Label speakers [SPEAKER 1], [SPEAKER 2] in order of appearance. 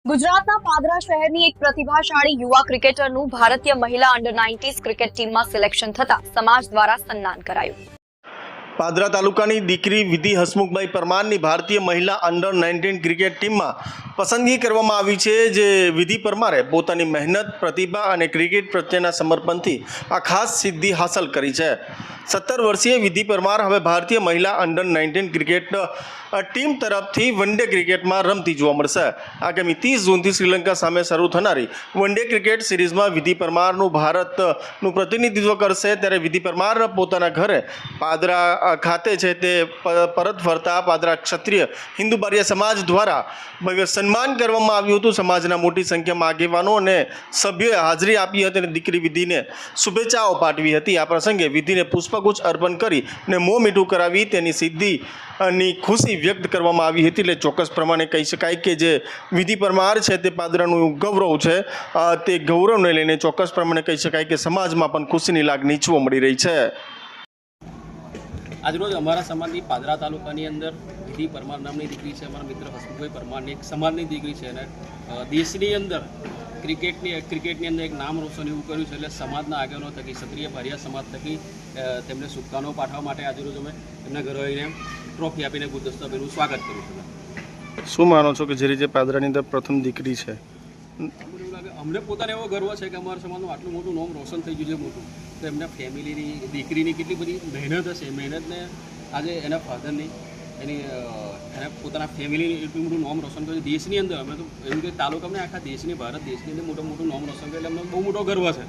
[SPEAKER 1] ગુજરાતના પાદરા શહેરની એક પ્રતિભાશાળી યુવા ક્રિકેટરનું ભારતીય મહિલા અંડર 19 ક્રિકેટ ટીમમાં સિલેક્શન થતા સમાજ દ્વારા સન્માન કરાયું।
[SPEAKER 2] પાદરા તાલુકાની દીકરી વિધિ હસમુખભાઈ પરમારની ભારતીય મહિલા અંડર 19 ક્રિકેટ ટીમમાં પસંદગી કરવામાં આવી છે। જે વિધિ પરમારે પોતાની મહેનત, પ્રતિભા અને ક્રિકેટ પ્રત્યેના સમર્પણથી આ ખાસ સિદ્ધિ હાંસલ કરી છે। 17 વર્ષીય વિધિ પરમાર હવે ભારતીય મહિલા અંડર 19 ક્રિકેટ ટીમ તરફથી વન ડે ક્રિકેટમાં રમતી જોવા મળશે। આગામી 30 જૂનથી શ્રીલંકા સામે શરૂ થનારી વન ડે ક્રિકેટ સિરીઝમાં વિધિ પરમારનું ભારતનું પ્રતિનિધિત્વ કરશે। ત્યારે વિધિ પરમાર પોતાના ઘરે પાદરા ખાતે છે તે પરત ફરતા પાદરા ક્ષત્રિય હિન્દુ બારિયા સમાજ દ્વારા ભવ્ય સન્માન કરવામાં આવ્યું હતું। સમાજના મોટી સંખ્યામાં આગેવાનો અને સભ્યોએ હાજરી આપી હતી અને દીકરી વિધિને શુભેચ્છાઓ પાઠવી હતી। આ પ્રસંગે વિધિને પુષ્પગુચ્છ અર્પણ કરી અને મોં મીઠું કરાવી તેની સિદ્ધિની ખુશી વ્યક્ત કરવામાં આવી હતી। એટલે ચોક્કસ પ્રમાણે કહી શકાય કે જે વિધિ પરમાર છે તે પાદરાનું ગૌરવ છે। તે ગૌરવને લઈને ચોક્કસ પ્રમાણે કહી શકાય કે સમાજમાં પણ ખુશીની લાગણી જોવા મળી રહી છે।
[SPEAKER 3] આજરોજ અમારા સમાજની પાદરા તાલુકાની અંદર વિધિ પરમાર નામની દીકરી છે। અમારા મિત્ર હસમુખભાઈ પરમારની એક સમાજની દીકરી છે અને દેશની અંદર ક્રિકેટની અંદર એક નામ રોશન એવું કર્યું છે। એટલે સમાજના આગેવાનો થકી ક્ષત્રિય બારિયા સમાજ થકી તેમને શુભકામનાઓ પાઠવવા માટે આજરોજ અમે એમના ઘરે આવીને ટ્રોફી આપીને ગુલદસ્તો આપીને સ્વાગત કરું છું।
[SPEAKER 2] શું માનો છો કે જે રીતે પાદરાની અંદર પ્રથમ દીકરી છે?
[SPEAKER 3] એવું લાગે અમને પોતાને એવો ગર્વ છે કે અમારા સમાજનું આટલું મોટું નામ રોશન થઈ ગયું છે મોટું, તો એમના ફેમિલીની દીકરીની કેટલી બધી મહેનત હશે। મહેનતને આજે એના ફાધરની એને પોતાના ફેમિલીની એટલું મોટું નામ રોશન કર્યું દેશની અંદર। અમે તો એવું કે તાલુકાને આખા દેશની ભારત દેશની અંદર મોટું નામ રોશન કર્યું એટલે અમને બહુ મોટો ગર્વ છે।